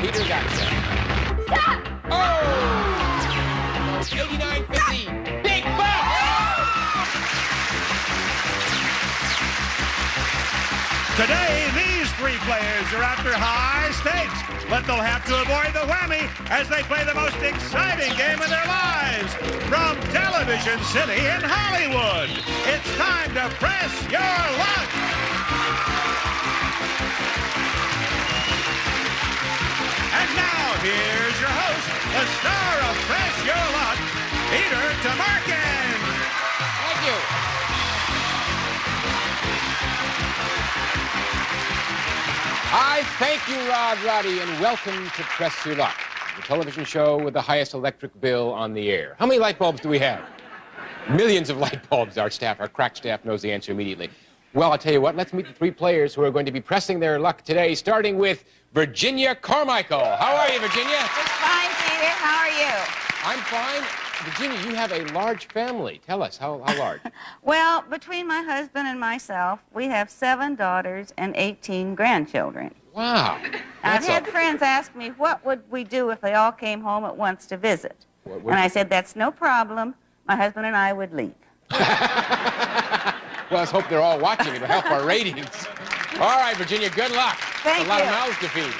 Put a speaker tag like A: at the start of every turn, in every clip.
A: Peter got some.
B: Stop!
A: Oh! 89.50. Big buck!
C: Today, these three players are after high stakes, but they'll have to avoid the whammy as they play the most exciting game of their lives. From Television City in Hollywood, it's time to press your luck. And now, here's your host, the star of Press Your Luck, Peter Tamarkin.
A: Thank you. I thank you, Roddy, and welcome to Press Your Luck, the television show with the highest electric bill on the air. How many light bulbs do we have? Millions of light bulbs. Our crack staff knows the answer immediately. Well, I'll tell you what, let's meet the three players who are going to be pressing their luck today, starting with Virginia Carmichael. How are you, Virginia?
B: Just fine, Peter. How are you?
A: I'm fine. Virginia, you have a large family. Tell us, how large?
B: Well, between my husband and myself, we have 7 daughters and 18 grandchildren.
A: Wow.
B: I've had friends ask me, what would we do if they all came home at once to visit? And I said, that's no problem. My husband and I would leave.
A: Well, let's hope they're all watching. It'll help our ratings. All right, Virginia, good luck.
B: Thank
A: you. A lot
B: you.
A: of mouths to feed.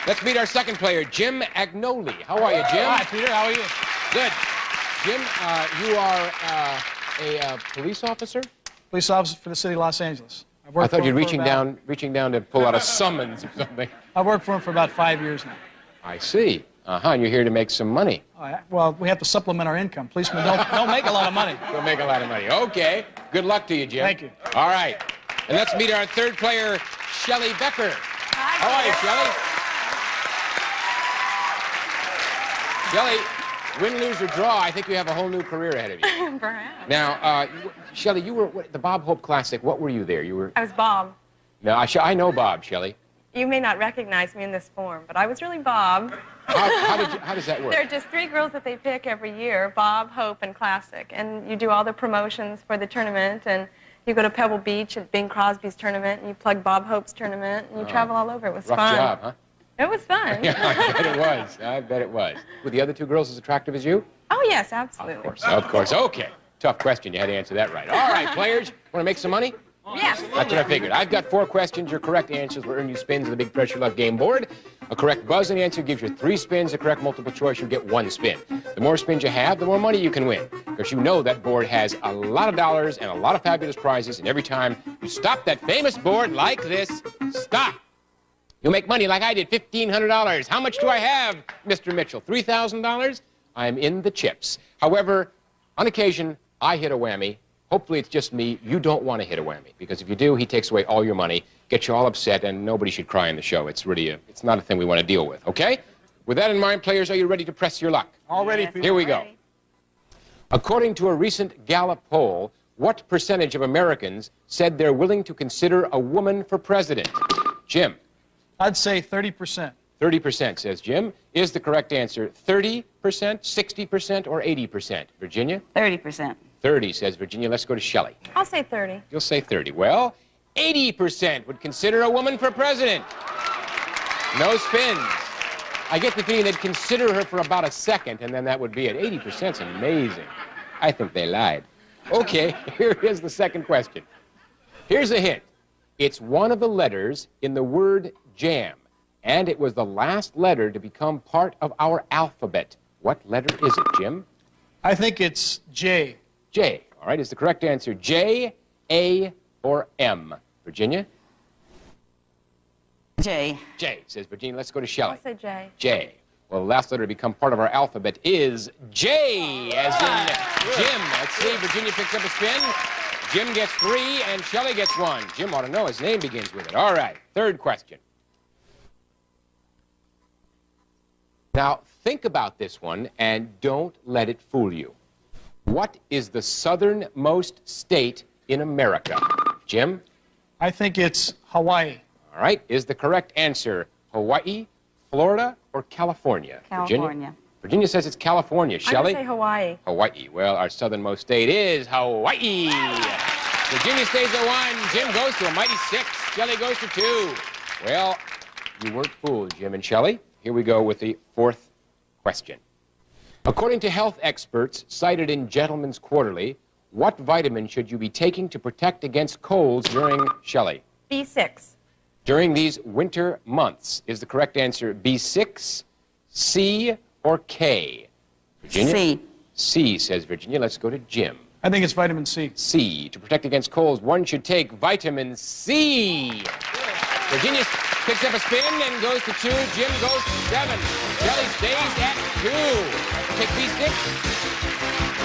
A: Let's meet our second player, Jim Agnoli. How are you, Jim?
D: Hi, Peter. How are you?
A: Good. Jim, you are a police officer?
D: Police officer for the city of Los Angeles.
A: I thought you were reaching down to pull out a summons or something.
D: I've worked for him for about 5 years now.
A: I see. And you're here to make some money.
D: Well, we have to supplement our income. Policemen don't make a lot of money.
A: Don't make a lot of money. Okay. Good luck to you, Jim.
D: Thank you.
A: All right. And let's meet our third player, Shelly Becker.
B: Hi,
A: How are you, Shelly? Shelly, win, lose, or draw, I think you have a whole new career ahead of you.
E: Perhaps.
A: Now, Shelly, you were the Bob Hope Classic. What were you there? You were...
E: I was Bob.
A: No, I know Bob, Shelly.
E: You may not recognize me in this form, but I was really Bob.
A: How does that work?
E: There are just 3 girls that they pick every year, Bob, Hope, and Classic. And you do all the promotions for the tournament, and you go to Pebble Beach at Bing Crosby's tournament, and you plug Bob Hope's tournament, and you travel all over. It was
A: rough
E: fun.
A: job, huh?
E: It was fun.
A: Yeah, I bet it was. I bet it was. Were the other 2 girls as attractive as you?
E: Oh, yes, absolutely.
A: Of course. Okay. Tough question. You had to answer that right. All right, players. Want to make some money?
E: Yes.
A: That's what I figured. I've got 4 questions. Your correct answers will earn you spins on the Big Pressure Luck game board. A correct buzz-in answer gives you 3 spins. A correct multiple choice, you get 1 spin. The more spins you have, the more money you can win. Because you know that board has a lot of dollars and a lot of fabulous prizes. And every time you stop that famous board like this, stop. You'll make money like I did, $1,500. How much do I have, Mr. Mitchell? $3,000? I'm in the chips. However, on occasion, I hit a whammy. Hopefully it's just me. You don't want to hit a whammy, because if you do, he takes away all your money, gets you all upset, and nobody should cry in the show. It's really it's not a thing we want to deal with, okay? With that in mind, players, are you ready to press your luck?
D: All ready, Peter.
A: Here we go. According to a recent Gallup poll, what percentage of Americans said they're willing to consider a woman for president? Jim.
D: I'd say 30%.
A: 30%, says Jim. Is the correct answer 30%, 60%, or 80%? Virginia?
B: 30%.
A: 30, says Virginia. Let's go to Shelly.
E: I'll say 30.
A: You'll say 30. Well, 80% would consider a woman for president. No spins. I get the feeling they'd consider her for about a second, and then that would be it. 80%'s amazing. I think they lied. Okay, here is the second question. Here's a hint. It's one of the letters in the word jam, and it was the last letter to become part of our alphabet. What letter is it, Jim?
D: I think it's J.
A: J. All right, is the correct answer J, A, or M? Virginia?
B: J.
A: J, says Virginia. Let's go to Shelly.
E: I'll say J.
A: J. Well, the last letter to become part of our alphabet is J, as in Jim. Let's see, Virginia picks up a spin. Jim gets 3, and Shelly gets 1. Jim ought to know his name begins with it. All right, third question. Now, think about this one, and don't let it fool you. What is the southernmost state in America? Jim?
D: I think it's Hawaii.
A: All right, is the correct answer Hawaii, Florida, or California?
B: California.
A: Virginia says it's California.
E: I'm
A: Shelley?
E: going to say Hawaii.
A: Hawaii. Well, our southernmost state is Hawaii. Virginia stays at 1. Jim goes to a mighty 6. Shelley goes to 2. Well, you weren't fooled, Jim and Shelley. Here we go with the fourth question. According to health experts cited in Gentleman's Quarterly, what vitamin should you be taking to protect against colds during, Shelley?
E: B6.
A: During these winter months. Is the correct answer B6, C, or K? Virginia?
B: C.
A: C, says Virginia. Let's go to Jim.
D: I think it's vitamin C.
A: C. To protect against colds, one should take vitamin C. Virginia picks up a spin and goes to 2. Jim goes to 7. Shelly stays at 2. Take B6.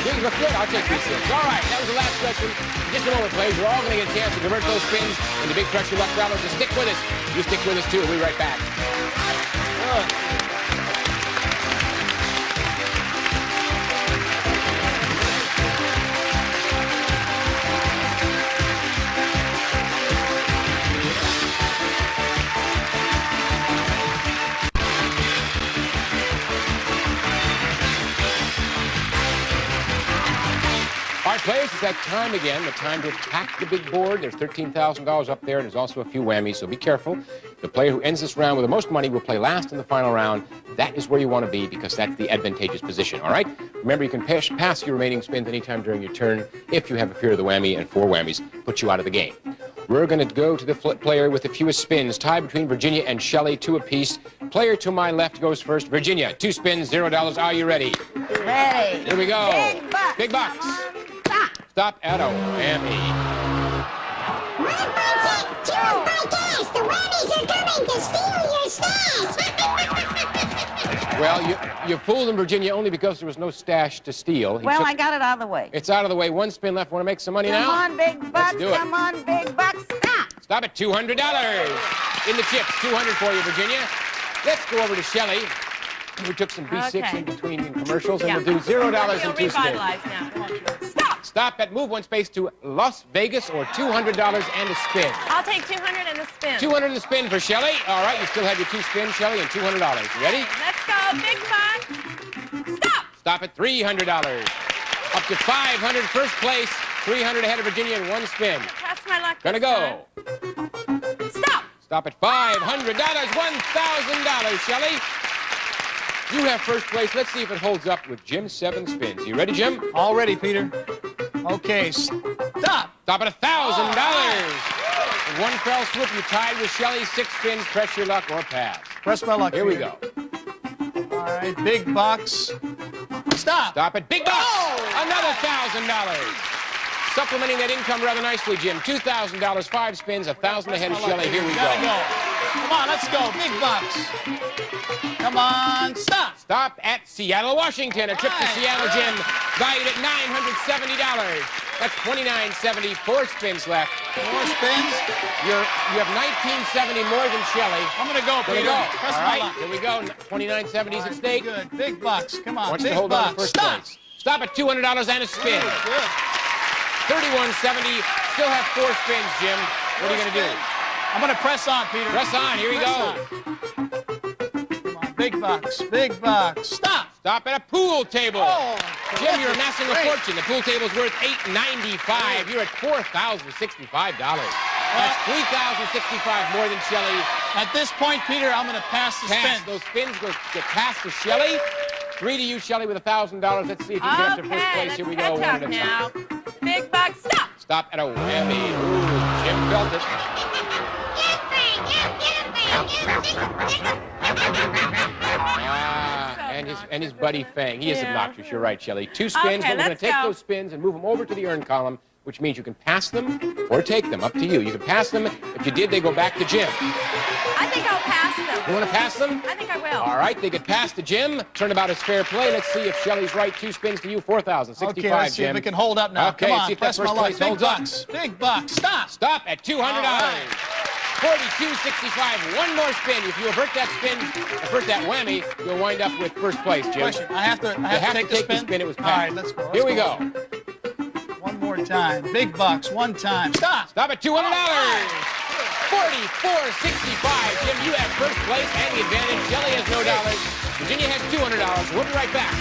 A: Things look good. I'll take B6. All right, that was the last question. Just a moment, please. We're all going to get a chance to convert those spins into big pressure luck dollars. So stick with us. You stick with us, too. We'll be right back. All right, players, it's that time again, the time to attack the big board. There's $13,000 up there, and there's also a few whammies, so be careful. The player who ends this round with the most money will play last in the final round. That is where you want to be because that's the advantageous position, all right? Remember, you can pass your remaining spins anytime during your turn. If you have a fear of the whammy, and 4 whammies put you out of the game. We're going to go to the player with the fewest spins, tied between Virginia and Shelley, 2 apiece. Player to my left goes first. Virginia, 2 spins, $0. Are you ready?
B: Ready.
A: Here we go.
B: Big bucks.
A: Big bucks.
B: Come on, stop.
A: Stop at a whammy.
F: The whammies are coming to steal your stash.
A: Well, you fooled him, Virginia, only because there was no stash to steal.
B: Well, I got it out of the way.
A: It's out of the way. 1 spin left. Want to make some money now?
B: Come on, big bucks.
A: Let's do it.
B: Come on, big bucks. Stop.
A: Stop at $200. In the chips, 200 for you, Virginia. Let's go over to Shelley. We took some B6
E: Okay.
A: in between commercials, and
E: Yeah.
A: we'll do $0
E: Feel
A: and 2 spins.
E: revitalized now. Stop!
A: Stop at move 1 space to Las Vegas or $200 and a spin.
E: I'll take 200 and the spin.
A: 200 and a spin for Shelley. All right, you still have your 2 spins, Shelley, and $200. You ready?
E: Let's go, big bucks. Stop!
A: Stop at $300. Up to 500, first place. 300 ahead of Virginia in 1 spin.
E: Press my luck.
A: Gonna
E: this
A: go.
E: time. Stop!
A: Stop at $500, $1,000, Shelley. You have first place. Let's see if it holds up with Jim's 7 spins. You ready, Jim?
D: All ready, Peter. Okay, stop.
A: Stop at $1,000. In 1 fell swoop, you tied with Shelley. 6 spins, press your luck or pass.
D: Press my luck.
A: Here we
D: Peter.
A: go.
D: All right, big bucks. Stop.
A: Stop at big bucks. Another $1,000. Supplementing that income rather nicely, Jim. $2,000, 5 spins, 1,000 ahead of Shelley. Here we
D: Gotta
A: go.
D: Come on, let's go. Big bucks. Come on, stop.
A: Stop at Seattle, Washington. A trip to Seattle, Jim, valued at $970. That's $29.70. 4 spins left.
D: 4 spins.
A: You have $19.70 more than Shelley.
D: I'm gonna go,
A: Here we
D: Peter.
A: go.
D: Press
A: All
D: my
A: right,
D: luck.
A: here we go. $29.70 at stake.
D: Good. Big bucks. Come on,
A: Wants you
D: big
A: to hold on
D: bucks.
A: to first
D: Stop.
A: place. Stop at $200 and a spin.
D: Good.
A: $31.70. Still have 4 spins, Jim. What are you going to do?
D: I'm gonna press on, Peter.
A: Press on. Here we
D: Press
A: go.
D: on. Come on, big bucks. Big bucks. Stop.
A: Stop at a pool table.
D: Oh,
A: Jim, you're amassing a
D: great.
A: fortune. The pool table's worth $895. You're at $4,065. That's $3,065 more than Shelley.
D: At this point, Peter, I'm gonna pass the
A: Pass.
D: spin.
A: Those spins get passed to Shelley. 3 to you, Shelley, with $1,000. Let's see if you can get up to first
E: Okay,
A: place.
E: let's
A: Here we go.
E: catch
A: One
E: up
A: at a time.
E: now. Big bucks. Stop!
A: Stop at a whammy. Ooh, Jim felt it. And his buddy Fang. He is
E: Yeah.
A: obnoxious. You're right, Shelley. 2 spins,
E: Okay,
A: but we're going to
E: let's
A: take
E: go.
A: those spins and move them over to the earn column, which means you can pass them or take them. Up to you. You can pass them. If you did, they go back to Jim.
E: I think I'll pass them.
A: You want to pass them?
E: I think I will.
A: All right, they get passed to Jim. Turnabout is fair play. Let's see if Shelley's right. 2 spins to you, 4,065,
D: Okay, let's see
A: Jim.
D: if we can hold up now.
A: Okay,
D: Come on,
A: see if that
D: press my
A: first
D: luck.
A: place
D: Big
A: holds up.
D: bucks. Big bucks. Stop.
A: Stop at $200.
D: All right.
A: $42.65. 1 more spin. If you avert that spin, avert that whammy, you'll wind up with first place, Jim.
D: Question. I have to take
A: take
D: the spin.
A: It was
D: All
A: passed.
D: right, let's go.
A: Here we go.
D: One more time. Big bucks. 1 time. Stop.
A: Stop at $200. $44.65. Jim, you have first place and the advantage. Shelley has no dollars. Virginia has $200. We'll be right back.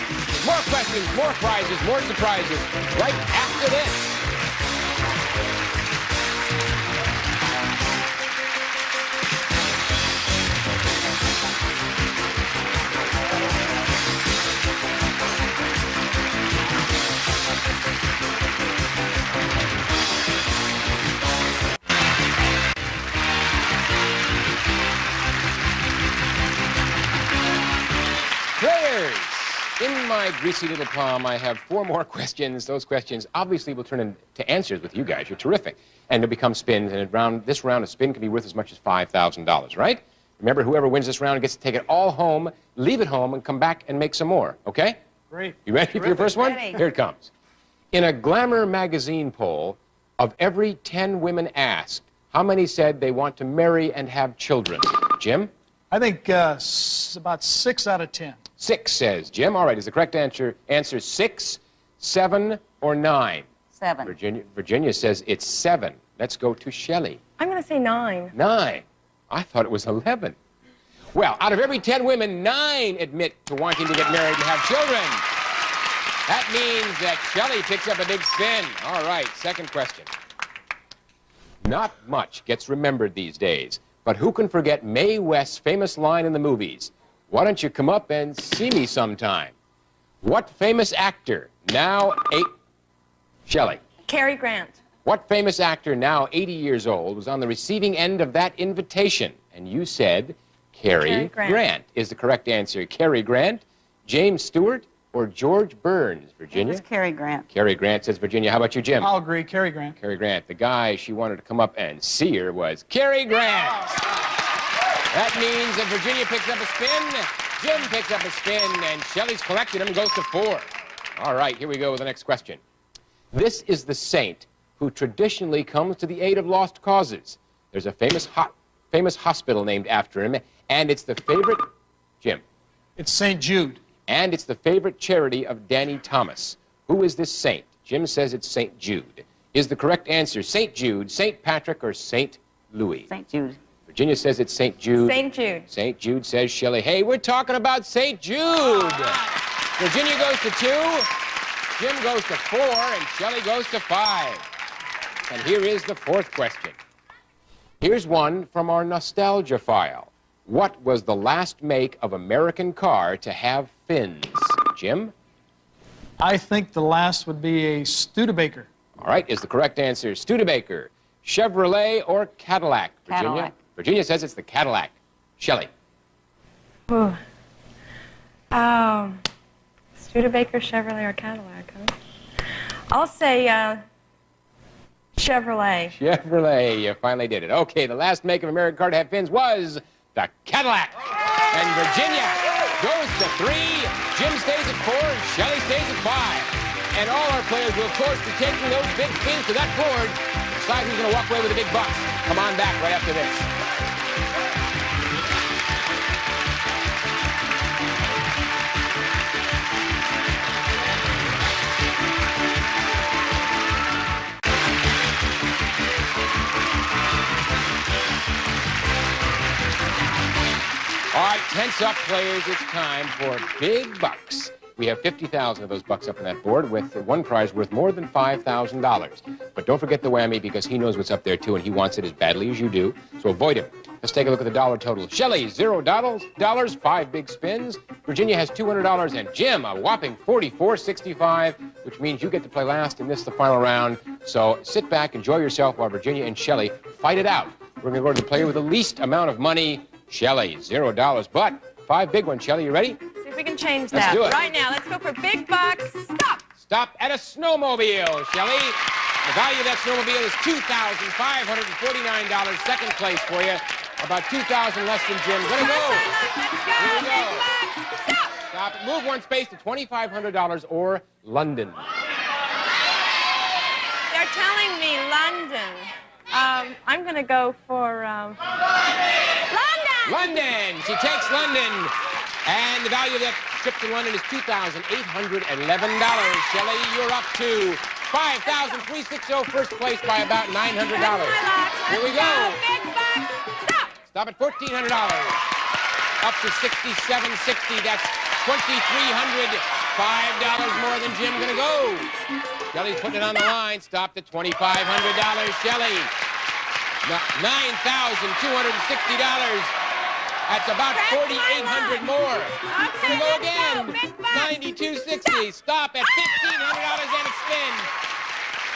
A: More questions, more prizes, more surprises right after this. In my greasy little palm, I have 4 more questions. Those questions obviously will turn into answers with you guys. You're terrific. And they'll become spins, and this round, a spin can be worth as much as $5,000, right? Remember, whoever wins this round gets to take it all home, leave it home, and come back and make some more, okay?
D: Great.
A: You ready for your first one?
B: Ready.
A: Here it comes. In a Glamour magazine poll, of every 10 women asked, how many said they want to marry and have children? Jim?
D: I think about 6 out of 10.
A: 6, says Jim. All right, is the correct answer 6, 7, or 9?
B: 7.
A: Virginia says it's 7. Let's go to Shelly.
E: I'm going to say 9.
A: 9. I thought it was 11. Well, out of every 10 women, 9 admit to wanting to get married and have children. That means that Shelly picks up a big spin. All right, second question. Not much gets remembered these days, but who can forget Mae West's famous line in the movies? Why don't you come up and see me sometime? What famous actor, now Shelly.
E: Cary Grant.
A: What famous actor, now 80 years old, was on the receiving end of that invitation? And you said Cary Grant is the correct answer. Cary Grant, James Stewart, or George Burns? Virginia?
B: It was Cary Grant.
A: Cary Grant, says Virginia. How about you, Jim?
D: I'll agree, Cary Grant.
A: Cary Grant. The guy she wanted to come up and see her was Cary Grant. That means that Virginia picks up a spin, Jim picks up a spin, and Shelly's collected them and goes to 4. All right, here we go with the next question. This is the saint who traditionally comes to the aid of lost causes. There's a famous hospital named after him, and it's the favorite, Jim.
D: It's St. Jude.
A: And it's the favorite charity of Danny Thomas. Who is this saint? Jim says it's St. Jude. Is the correct answer St. Jude, St. Patrick, or St. Louis?
B: St. Jude.
A: Virginia says it's St. Jude.
E: St. Jude.
A: St. Jude, says Shelly. Hey, we're talking about St. Jude. Virginia goes to 2, Jim goes to 4, and Shelly goes to 5. And here is the 4th question. Here's one from our nostalgia file. What was the last make of American car to have fins? Jim?
D: I think the last would be a Studebaker.
A: All right, is the correct answer Studebaker, Chevrolet, or Cadillac? Virginia?
B: Cadillac.
A: Virginia says it's the Cadillac. Shelly?
E: Ooh. Studebaker, Chevrolet, or Cadillac, huh? I'll say Chevrolet.
A: Chevrolet, you finally did it. Okay, the last make of American car to have fins was the Cadillac. And Virginia goes to 3, Jim stays at 4, and Shelly stays at 5. And all our players will, of course, be taking those big spins to that board. Decide who's going to walk away with the big bucks. Come on back right after this. All right, tense up, players. It's time for big bucks. We have 50,000 of those bucks up on that board with one prize worth more than $5,000. But don't forget the whammy because he knows what's up there, too, and he wants it as badly as you do. So avoid him. Let's take a look at the dollar total. Shelly, $0, 5 big spins. Virginia has $200, and Jim, a whopping $44.65, which means you get to play last in this, the final round. So sit back, enjoy yourself while Virginia and Shelly fight it out. We're going to go to the player with the least amount of money, Shelly, $0. But 5 big ones. Shelly, you ready?
E: See if we can change
A: Let's
E: that.
A: do it.
E: Right now, let's go for big bucks. Stop.
A: Stop at a snowmobile, Shelly. The value of that snowmobile is $2,549. Second place for you. About $2,000 less than Jim. Gonna go.
E: Let's go.
A: Here we go.
E: Big bucks. Stop.
A: Stop. Move one space to $2,500 or London.
E: They're telling me London. I'm going to go for London.
A: London. She takes London. And the value of that trip to London is $2,811. Shelley, you're up to $5,360, first place by about $900. Here we go.
E: Big bucks. Stop.
A: Stop at $1,400. Up to $6,760. That's $2,300. $5 more than Jim gonna go. Shelley's putting it on the line. Stopped at $2,500. Shelley. $9,260. That's about $4,800 more.
E: Okay,
A: Gonna go again.
E: Big bucks.
A: $9,260. Stop at $1,500 and a spin.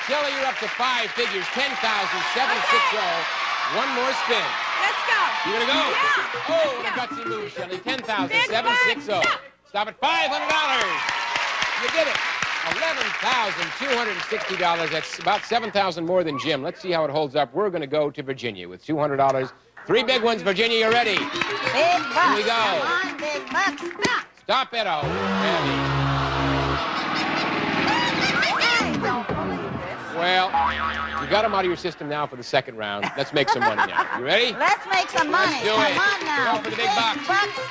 A: Shelley, you're up to 5 figures. $10,760. One more spin.
E: Let's go.
A: You gonna go?
E: Yeah.
A: Oh,
E: Let's
A: the
E: go.
A: gutsy move, Shelley. $10,760. Stop at $500. You did it. $11,260. That's about $7,000 more than Jim. Let's see how it holds up. We're going to go to Virginia with $200. Three big ones, Virginia. You ready?
B: Big bucks.
A: Here we go.
B: Come on, big bucks. Stop.
A: Stop it, oh, Abby.
B: I don't believe this.
A: Well, you got them out of your system now for the second round. Let's make some money now. You ready?
B: Let's make some money.
A: Let's do
B: Come
A: it.
B: on now.
A: Go for the big bucks.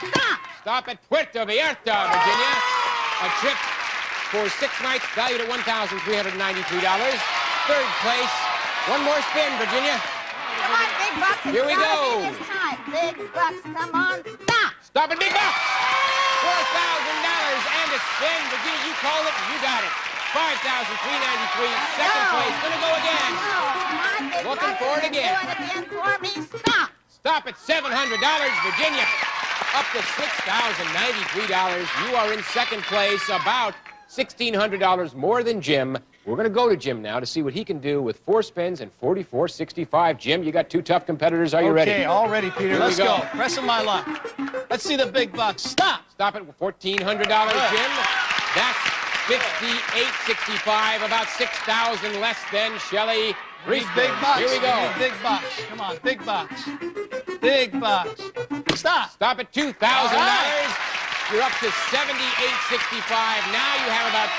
B: Stop.
A: Stop at Puerto Vallarta, Virginia. A trip for 6 nights valued at $1,393. Third place. One more spin, Virginia.
B: Come on, big bucks.
A: Here we go.
B: This time. Big bucks. Come on. Stop.
A: Stop at big bucks. $4,000 and a spin. Virginia, you called it and you got it. $5,393. Second place. Gonna go again.
B: No, come on, big
A: Looking
B: bucks.
A: for it again.
B: Do it again for me. Stop.
A: Stop at $700, Virginia. Up to $6,093. You are in second place, about $1,600 more than Jim. We're going to go to Jim now to see what he can do with 4 spins and $44.65. Jim, you got 2 tough competitors. Are you ready?
D: Okay, all ready, Peter.
A: Here
D: Let's
A: we go.
D: go. Pressing my luck. Let's see the big bucks. Stop.
A: Stop at $1,400, Jim. That's $58.65, about $6,000 less than Shelly.
D: These big bucks.
A: Here we go.
D: These big bucks. Come on, big bucks. Big bucks. Stop.
A: Stop at $2,000.
D: right.
A: You're up to $78.65. Now you have about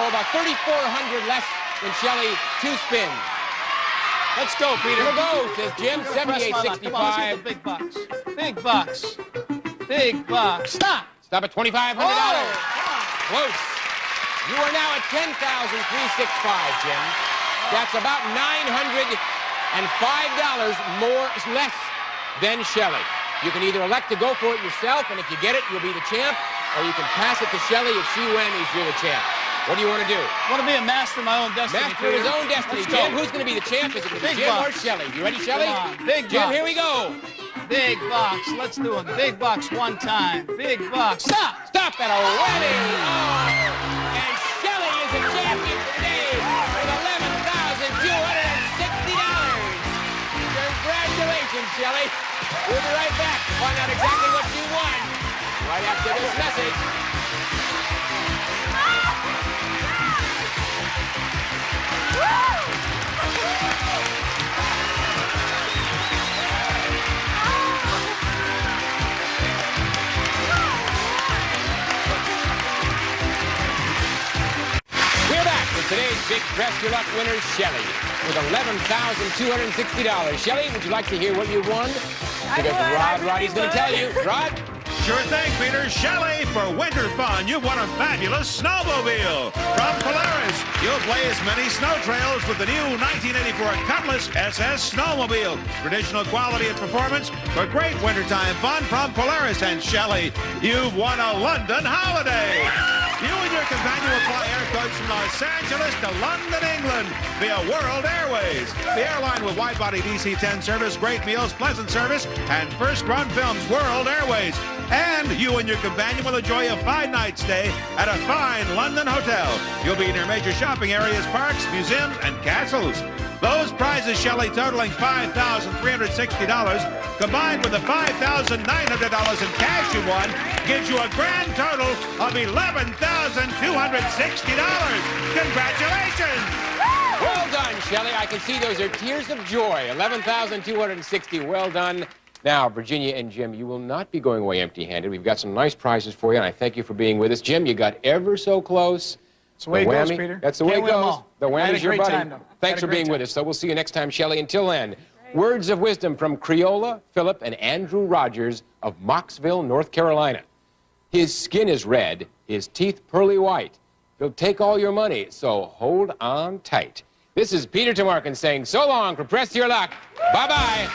A: about $3,400 less than Shelly. 2 spins.
D: Let's go, Peter.
A: Here we go, says Jim.
D: Press my luck. Come on, let's see the
A: $78.65.
D: big bucks. Big bucks. Big bucks. Stop.
A: Stop at $2,500. Close. You are now at $10,365, Jim. That's about $905 less than Shelly. You can either elect to go for it yourself, and if you get it, you'll be the champ, or you can pass it to Shelly. If she whammies, you're the champ. What do you want to do?
D: I want to be a master of my own destiny.
A: Master of his own destiny.
D: Let's go.
A: Jim, who's going to be the champ? Is it going to be
D: Big
A: Jim or
D: bucks.
A: Shelly? You ready, Shelly?
D: Come on. Big
A: Jim,
D: bucks.
A: here we go.
D: Big bucks. Let's do it. Big bucks one time. Big bucks. Stop.
A: Stop at a whammy. Oh, and Shelly is the champion today with $11,260. Congratulations, Shelly. We'll be right back to find out exactly what you won right after this message. We're back with today's big Press Your Luck winner, Shelly, with $11,260. Shelly, would you like to hear what you won? Because Roddy's going to tell you. Rod?
C: Sure thing, Peter. Shelly, for winter fun, you've won a fabulous snowmobile. From Polaris, you'll blaze many snow trails with the new 1984 Cutlass SS Snowmobile. Traditional quality and performance for great wintertime fun from Polaris. And Shelly, you've won a London holiday. You and your companion will fly air coach from Los Angeles to London, England via World Airways. The airline with wide-body DC-10 service, great meals, pleasant service, and first-run films, World Airways. And you and your companion will enjoy a 5-night stay at a fine London hotel. You'll be near major shopping areas, parks, museums, and castles. Those prizes, Shelly, totaling $5,360, combined with the $5,900 in cash you won, gives you a grand total of $11,260. Congratulations!
A: Well done, Shelly. I can see those are tears of joy. $11,260. Well done. Now, Virginia and Jim, you will not be going away empty-handed. We've got some nice prizes for you, and I thank you for being with us. Jim, you got ever so close.
D: That's the way it goes, Peter.
A: That's the way it goes. The
D: I had a
A: whammy's your
D: great
A: buddy.
D: time, though.
A: Thanks for being with us. So we'll see you next time, Shelly. Until then, words of wisdom from Creola, Philip, and Andrew Rogers of Mocksville, North Carolina. His skin is red, his teeth pearly white. He'll take all your money, so hold on tight. This is Peter Tamarkin saying so long for Press Your Luck. Bye-bye.